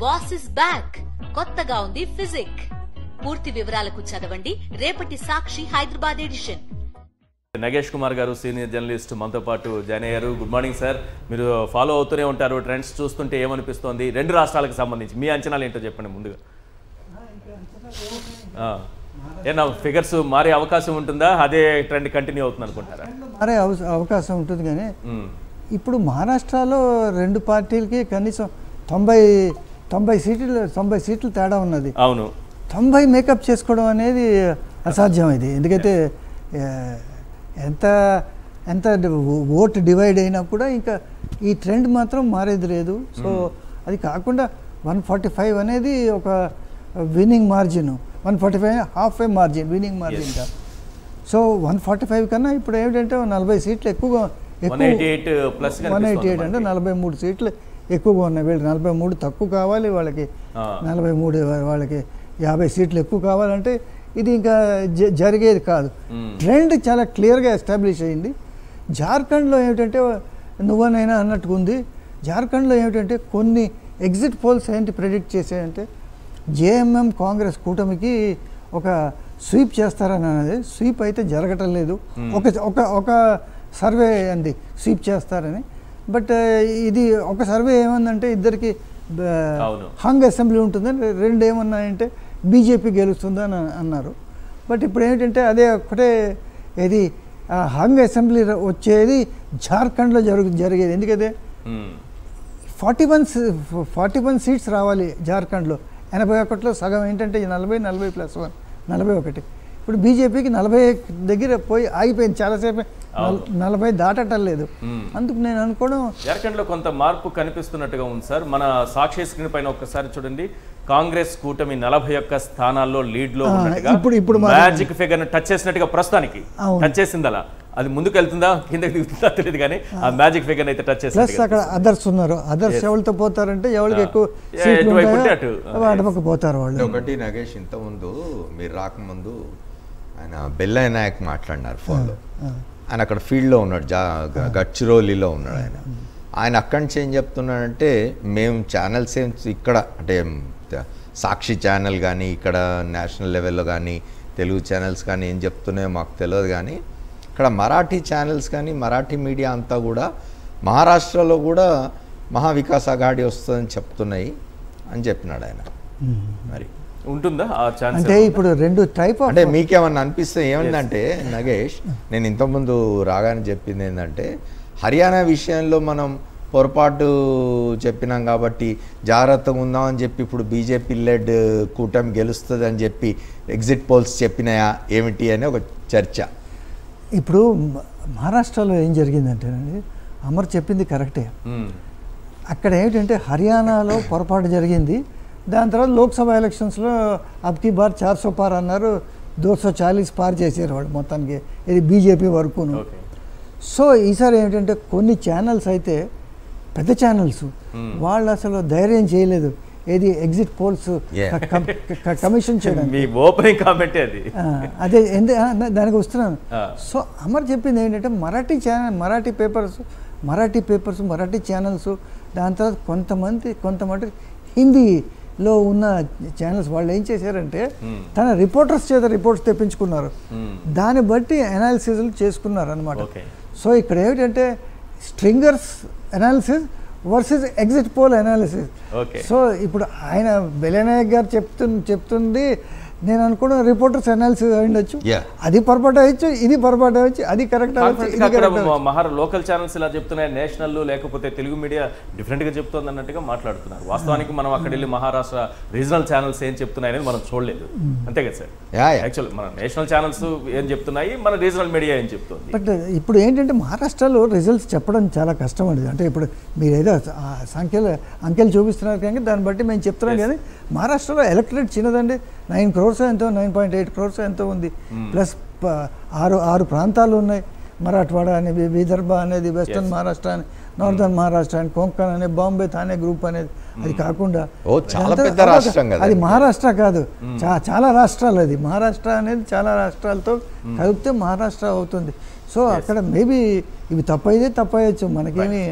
Boss is back కొత్తగా ఉంది physique. పూర్తి వివరాలకు చదవండి రేపటి సాక్షి హైదరాబాద్ ఎడిషన్. నగేష్ కుమార్ గారు సీనియర్ జర్నలిస్ట్ మనతో పాటు జాయిన్ అయ్యారు. Good morning sir. మీరు ఫాలో అవుతూనే ఉంటారు, ట్రెండ్స్ చూస్తుంటే ఏమనిపిస్తోంది? రెండు రాష్ట్రాలకు సంబంధించి మీ అంచనాలు ఏంటో చెప్పండి ముందుగా. ఏనా ఫిగర్స్ మారే అవకాశం ఉంటుందా? అదే ట్రెండ్ కంటిన్యూ అవుతుంది అనుకుంటారా? మారే అవకాశం ఉంటుంది, కానీ ఇప్పుడు మహారాష్ట్రలో రెండు పార్టీలకి కనీసం 90 సీట్లు తేడా ఉన్నది. అవును, 90 మేకప్ చేసుకోవడం అనేది అసాధ్యం. ఇది ఎందుకంటే ఎంత ఓటు డివైడ్ అయినా కూడా ఇంకా ఈ ట్రెండ్ మాత్రం మారేది లేదు. సో అది కాకుండా 145 అనేది ఒక విన్నింగ్ మార్జిన్, 145 హాఫ్ ఏ మార్జిన్, విన్నింగ్ మార్జిన్ కాదు. సో 145 కన్నా ఇప్పుడు ఏమిటంటే 40 సీట్లు ఎక్కువగా, 188 అంటే 43 సీట్లు ఎక్కువగా ఉన్నాయి. వీళ్ళకి 43 తక్కువ కావాలి, వాళ్ళకి 43, వాళ్ళకి 50 సీట్లు ఎక్కువ కావాలంటే ఇది ఇంకా జరిగేది కాదు. ట్రెండ్ చాలా క్లియర్గా ఎస్టాబ్లిష్ అయింది. జార్ఖండ్లో ఏమిటంటే నువ్వనైనా అన్నట్టుగా ఉంది. జార్ఖండ్లో ఏమిటంటే కొన్ని ఎగ్జిట్ పోల్స్ ఏంటి ప్రెడిక్ట్ చేసాయంటే జేఎంఎం కాంగ్రెస్ కూటమికి ఒక స్వీప్ చేస్తారని అనేది. స్వీప్ అయితే జరగటం లేదు. ఒక సర్వే అంది స్వీప్ చేస్తారని. బట్ ఇది ఒక సర్వే ఏమందంటే ఇద్దరికి హంగ్ అసెంబ్లీ ఉంటుందని, రెండు ఏమన్నాయంటే బీజేపీ గెలుస్తుందని అన్నారు. బట్ ఇప్పుడు ఏమిటంటే అదే ఒకటే ఇది హంగ్ అసెంబ్లీ వచ్చేది జార్ఖండ్లో జరిగేది. ఎందుకంటే 41 సీట్స్ రావాలి జార్ఖండ్లో. 81లో సగం ఏంటంటే 40 ప్లస్ 1 41. ఇప్పుడు బీజేపీకి 40 దగ్గర పోయి ఆగిపోయింది. చాలాసేపు 40 దాటటం లేదు. అందుకు నేను అనుకోవడం జార్ఖండ్లో కొంత మార్పు కనిపిస్తున్నట్టుగా ఉంది సార్. మన సాక్షి స్క్రీన్ పైన ఒక్కసారి చూడండి. కాంగ్రెస్ కూటమి 41 స్థానాల్లో లీడ్ లో ఉన్నట్టుగా, ఇప్పుడు మ్యాజిక్ ఫిగర్ టచ్ చేసినట్టుగా ప్రస్తుతానికి టచ్ చేసింది. అలా అది ముందుకు వెళ్తుందా కిందకి దిగుతుందా తెలియదు, కానీ ఆ మ్యాజిక్ ఫిగర్ అయితే టచ్ చేసింది. ప్లస్ అక్కడ అదర్స్ ఉన్నారు. అదర్స్ ఎవరితో పోతారంటే ఎవరికి ఎక్కువ పోతారు వాళ్ళు. ఒకటి నగేష్, ఇంతకుముందు మీరు రాకముందు ఆయన బెల్లయ్య నాయక్ మాట్లాడినారు ఫోన్లో. ఆయన అక్కడ ఫీల్డ్లో ఉన్నాడు, గడ్చిరోలిలో ఉన్నాడు ఆయన అక్కడి నుంచి ఏం చెప్తున్నాడంటే, మేము ఛానల్స్ ఏం ఇక్కడ అంటే సాక్షి ఛానల్ కానీ ఇక్కడ నేషనల్ లెవెల్లో కానీ తెలుగు ఛానల్స్ కానీ ఏం చెప్తున్నాయో మాకు తెలియదు, కానీ ఇక్కడ మరాఠీ ఛానల్స్ కానీ మరాఠీ మీడియా అంతా కూడా మహారాష్ట్రలో కూడా మహావికాస్ అఘాడీ వస్తుందని చెప్తున్నాయి అని చెప్పినాడు ఆయన. మరి ఉంటుందా ఆ ఛాన్స్? అంటే ఇప్పుడు రెండు టైప్ అంటే మీకేమన్నా అనిపిస్తే ఏమందంటే నగేష్, నేను ఇంతకుముందు రాగానే చెప్పింది ఏంటంటే, హర్యానా విషయంలో మనం పొరపాటు చెప్పినాం కాబట్టి జాగ్రత్తగా ఉందామని చెప్పి ఇప్పుడు బీజేపీ లెడ్ కూటమి గెలుస్తుంది అని చెప్పి ఎగ్జిట్ పోల్స్ చెప్పినాయా ఏమిటి అని ఒక చర్చ. ఇప్పుడు మహారాష్ట్రలో ఏం జరిగిందంటేనండి, అమర్ చెప్పింది కరెక్టే. అక్కడ ఏమిటంటే హర్యానాలో పొరపాటు జరిగింది. దాని తర్వాత లోక్సభ ఎలక్షన్స్లో అబ్కి బార్ 400 పార్ అన్నారు, 240 పార్ చేశారు వాళ్ళు మొత్తానికి, ఇది బీజేపీ వరకును. సో ఈసారి ఏమిటంటే కొన్ని ఛానల్స్ అయితే పెద్ద ఛానల్స్ వాళ్ళు అసలు ధైర్యం చేయలేదు ఏది ఎగ్జిట్ పోల్స్ కమిషన్ చేయడానికి. అదే దానికి వస్తున్నాను. సో అమర్ చెప్పింది ఏంటంటే మరాఠీ పేపర్స్ మరాఠీ ఛానల్స్, దాని తర్వాత కొంతమంది హిందీలో ఉన్న ఛానల్స్ వాళ్ళు ఏం చేశారంటే తన రిపోర్టర్స్ చేత రిపోర్ట్స్ తెప్పించుకున్నారు. దాన్ని బట్టి అనాలిసిస్లు చేసుకున్నారు అనమాట. సో ఇక్కడ ఏమిటంటే stringers analysis versus exit poll analysis. So ఇప్పుడు ఆయన బెల్లయ్య నాయక్ గారు చెప్తుంది నేను అనుకున్న రిపోర్టర్స్ అనాలిసిస్ అయ్యొచ్చు, అది పొరపాటు అవ్వచ్చు, ఇది పొరపాటు అవ్వచ్చు, అది కరెక్ట్ అవ్వచ్చు. లోకల్ ఛానల్స్ ఇలా చెప్తున్నాయి, నేషనల్ లేకపోతే తెలుగు మీడియా డిఫరెంట్ గా చెప్తుంది అన్నట్టుగా మాట్లాడుతున్నారు. వాస్తవానికి మనం అక్కడ వెళ్ళి మహారాష్ట్ర రీజనల్ ఛానల్స్ ఏం చెప్తున్నాయి అనేది మనం చూడలేదు, అంతే కదా సార్? యాక్చువల్ మన నేషనల్ ఛానల్స్ ఏం చెప్తున్నాయి, మన రీజనల్ మీడియా ఏం చెప్తుంది. బట్ ఇప్పుడు ఏంటంటే మహారాష్ట్రలో రిజల్ట్స్ చెప్పడం చాలా కష్టం అండి. అంటే ఇప్పుడు మీరు ఏదో అంకెలు చూపిస్తున్నారు కానీ దాన్ని బట్టి మేము చెప్తున్నాం, కానీ మహారాష్ట్రలో ఎలక్టరేట్ చిన్నదండి. 9 crores ఎంతో, 9.8 crores ఎంతో ఉంది. ప్లస్ 6 ప్రాంతాలు ఉన్నాయి. మరాఠవాడ అని, విదర్భ అనేది, వెస్టర్న్ మహారాష్ట్ర అని, నార్థన్ మహారాష్ట్ర అని, కొంకణ్ అనే, బాంబే థానే గ్రూప్ అనేది. అది కాకుండా అది మహారాష్ట్ర కాదు, చాలా రాష్ట్రాలు. అది మహారాష్ట్ర అనేది చాలా రాష్ట్రాలతో కలిపితే మహారాష్ట్ర అవుతుంది. సో అక్కడ మేబీ ఇవి తప్పయ్యచ్చు, మనకేమి